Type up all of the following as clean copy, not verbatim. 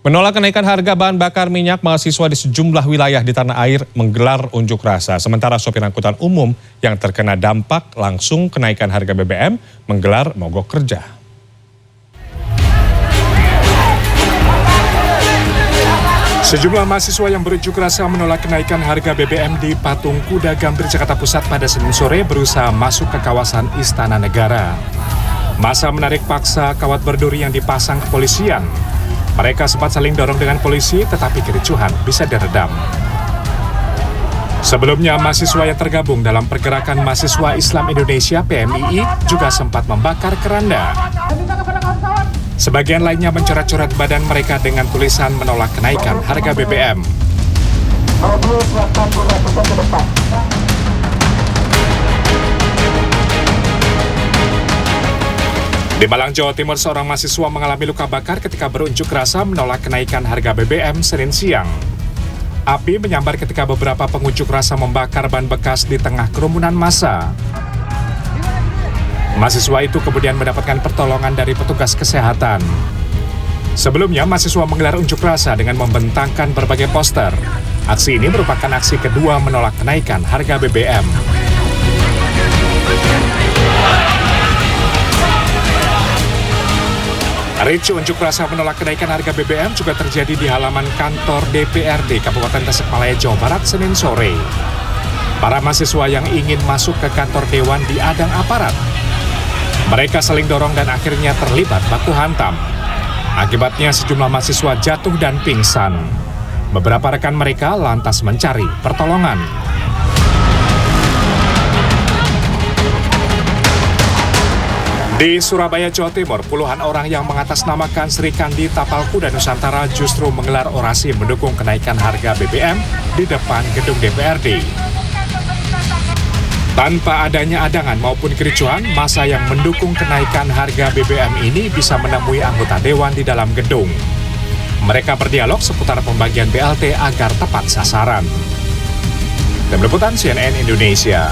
Menolak kenaikan harga bahan bakar minyak, mahasiswa di sejumlah wilayah di tanah air menggelar unjuk rasa. Sementara sopir angkutan umum yang terkena dampak langsung kenaikan harga BBM menggelar mogok kerja. Sejumlah mahasiswa yang berunjuk rasa menolak kenaikan harga BBM di Patung Kuda Gambir, Jakarta Pusat pada Senin sore berusaha masuk ke kawasan Istana Negara. Massa menarik paksa kawat berduri yang dipasang kepolisian. Mereka sempat saling dorong dengan polisi, tetapi kericuhan bisa diredam. Sebelumnya, mahasiswa yang tergabung dalam Pergerakan Mahasiswa Islam Indonesia (PMII) juga sempat membakar keranda. Sebagian lainnya mencoret-coret badan mereka dengan tulisan menolak kenaikan harga BBM. Di Malang, Jawa Timur, seorang mahasiswa mengalami luka bakar ketika berunjuk rasa menolak kenaikan harga BBM Senin siang. Api menyambar ketika beberapa pengunjuk rasa membakar ban bekas di tengah kerumunan massa. Mahasiswa itu kemudian mendapatkan pertolongan dari petugas kesehatan. Sebelumnya, mahasiswa menggelar unjuk rasa dengan membentangkan berbagai poster. Aksi ini merupakan aksi kedua menolak kenaikan harga BBM. Ricu unjuk rasa menolak kenaikan harga BBM juga terjadi di halaman kantor DPRD Kabupaten Tasikmalaya, Jawa Barat, Senin sore. Para mahasiswa yang ingin masuk ke kantor dewan diadang aparat. Mereka saling dorong dan akhirnya terlibat baku hantam. Akibatnya sejumlah mahasiswa jatuh dan pingsan. Beberapa rekan mereka lantas mencari pertolongan. Di Surabaya, Jawa Timur, puluhan orang yang mengatasnamakan Sri Kandi Tapal Kuda Nusantara justru menggelar orasi mendukung kenaikan harga BBM di depan gedung DPRD. Tanpa adanya adangan maupun kericuhan, massa yang mendukung kenaikan harga BBM ini bisa menemui anggota dewan di dalam gedung. Mereka berdialog seputar pembagian BLT agar tepat sasaran. Tim Liputan CNN Indonesia.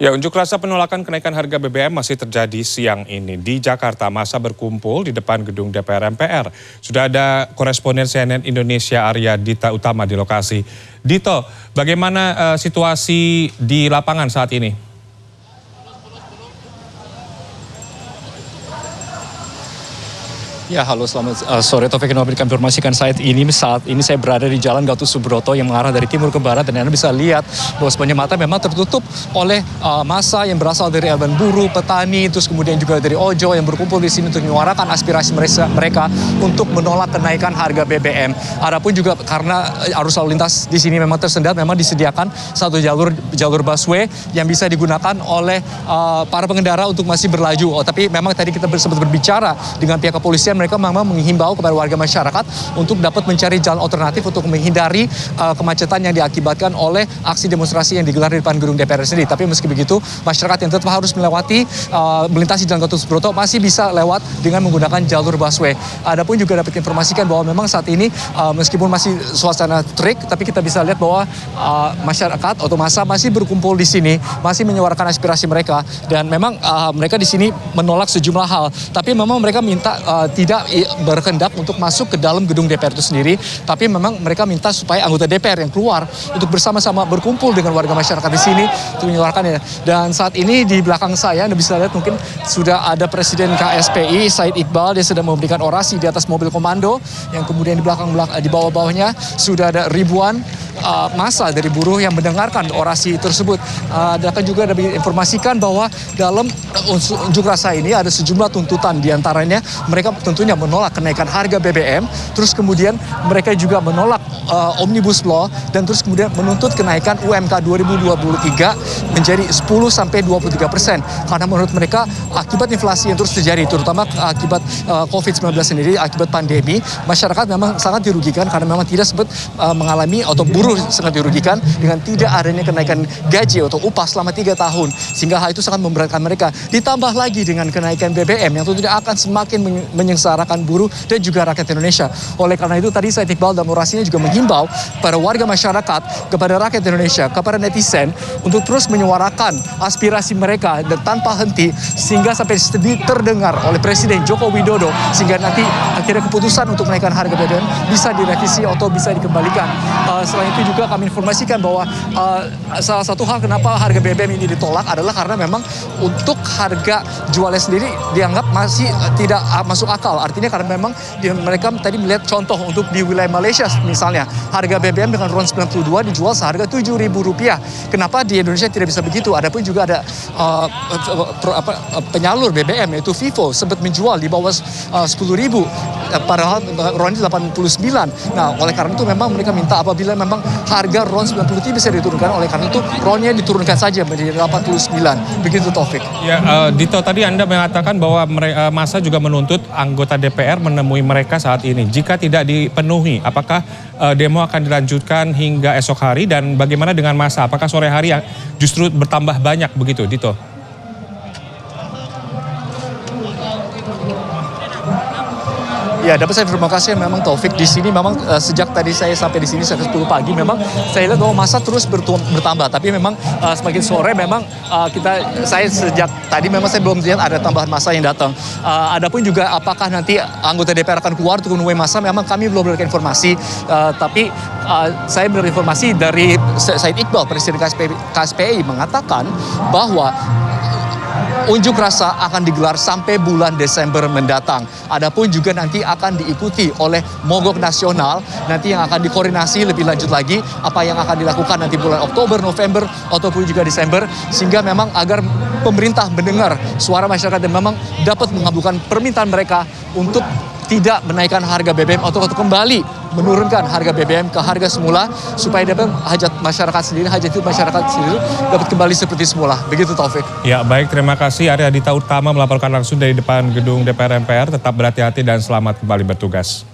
Ya, unjuk rasa penolakan kenaikan harga BBM masih terjadi siang ini. Di Jakarta, massa berkumpul di depan gedung DPR MPR. Sudah ada koresponden CNN Indonesia Arya Dita Utama di lokasi. Dito, bagaimana situasi di lapangan saat ini? Ya, halo, selamat sore. Taufik Novi informasikan saat ini saya berada di Jalan Gatot Subroto yang mengarah dari timur ke barat, dan Anda bisa lihat bahwa sepanjang mata memang tertutup oleh massa yang berasal dari elemen buruh, petani, terus kemudian juga dari ojol yang berkumpul di sini untuk menyuarakan aspirasi mereka untuk menolak kenaikan harga BBM. Adapun juga karena arus lalu lintas di sini memang tersendat, memang disediakan satu jalur busway yang bisa digunakan oleh para pengendara untuk masih berlaju. Tapi memang tadi kita sempat berbicara dengan pihak kepolisian. Mereka memang menghimbau kepada warga masyarakat untuk dapat mencari jalan alternatif untuk menghindari kemacetan yang diakibatkan oleh aksi demonstrasi yang digelar di depan gedung DPR sendiri. Tapi meski begitu, masyarakat yang tetap harus melintasi Jalan Gatot Subroto masih bisa lewat dengan menggunakan jalur busway. Adapun juga dapat informasikan bahwa memang saat ini meskipun masih suasana terik, tapi kita bisa lihat bahwa masyarakat atau massa masih berkumpul di sini, masih menyuarakan aspirasi mereka, dan memang mereka di sini menolak sejumlah hal. Tapi memang mereka minta tidak berkehendak untuk masuk ke dalam gedung DPR itu sendiri, tapi memang mereka minta supaya anggota DPR yang keluar untuk bersama-sama berkumpul dengan warga masyarakat di sini untuk menyuarakannya. Dan saat ini di belakang saya Anda bisa lihat mungkin sudah ada Presiden KSPI Said Iqbal, dia sedang memberikan orasi di atas mobil komando, yang kemudian di bawah-bawahnya sudah ada ribuan massa dari buruh yang mendengarkan orasi tersebut. Akan juga informasikan bahwa dalam unjuk rasa ini ada sejumlah tuntutan, diantaranya mereka tentunya menolak kenaikan harga BBM, terus kemudian mereka juga menolak Omnibus Law, dan terus kemudian menuntut kenaikan UMK 2023 menjadi 10-23%. Karena menurut mereka akibat inflasi yang terus terjadi, terutama akibat COVID-19 sendiri, akibat pandemi, masyarakat memang sangat dirugikan karena memang tidak sempat mengalami, atau buruh buruh sangat dirugikan dengan tidak adanya kenaikan gaji atau upah selama 3 tahun. Sehingga hal itu sangat memberatkan mereka. Ditambah lagi dengan kenaikan BBM yang tentu tidak akan semakin menyengsarakan buruh dan juga rakyat Indonesia. Oleh karena itu tadi Said Iqbal dalam orasinya juga menghimbau para warga masyarakat, kepada rakyat Indonesia, kepada netizen untuk terus menyuarakan aspirasi mereka dan tanpa henti sehingga sampai terdengar oleh Presiden Joko Widodo sehingga nanti akhirnya keputusan untuk menaikkan harga BBM bisa direvisi atau bisa dikembalikan. Selain itu juga kami informasikan bahwa salah satu hal kenapa harga BBM ini ditolak adalah karena memang untuk harga jualnya sendiri dianggap masih tidak masuk akal. Artinya karena memang mereka tadi melihat contoh untuk di wilayah Malaysia misalnya harga BBM dengan RON 92 dijual seharga Rp7.000. Kenapa di Indonesia tidak bisa begitu? Adapun juga ada penyalur BBM yaitu Vivo sempat menjual di bawah 10.000 padahal RON 89. Nah, oleh karena itu memang mereka minta apabila memang harga RON 90 bisa diturunkan, oleh karena itu RON-nya diturunkan saja menjadi 89. Begitu Taufik. Ya, Dito tadi Anda mengatakan bahwa massa juga menuntut anggota DPR menemui mereka saat ini. Jika tidak dipenuhi, apakah demo akan dilanjutkan hingga esok hari dan bagaimana dengan massa? Apakah sore hari yang justru bertambah banyak begitu, Dito? Ya, dapat saya informasi memang Taufik di sini memang sejak tadi saya sampai di sini sejak 10 pagi memang saya lihat bahwa massa terus bertambah, tapi memang semakin sore memang saya sejak tadi memang saya belum lihat ada tambahan massa yang datang. Adapun juga apakah nanti anggota DPR akan keluar untuk menemui massa, memang kami belum mendapatkan informasi, tapi saya mendapat informasi dari Said Iqbal, Presiden KSPI mengatakan bahwa unjuk rasa akan digelar sampai bulan Desember mendatang. Adapun juga nanti akan diikuti oleh mogok nasional nanti yang akan dikoordinasi lebih lanjut lagi apa yang akan dilakukan nanti bulan Oktober, November ataupun juga Desember sehingga memang agar pemerintah mendengar suara masyarakat dan memang dapat mengabulkan permintaan mereka untuk tidak menaikkan harga BBM atau kembali menurunkan harga BBM ke harga semula supaya dapat hajat hidup masyarakat sendiri dapat kembali seperti semula. Begitu Taufik. Ya, baik, terima kasih Arya Dita Utama melaporkan langsung dari depan gedung DPR MPR. Tetap berhati-hati dan selamat kembali bertugas.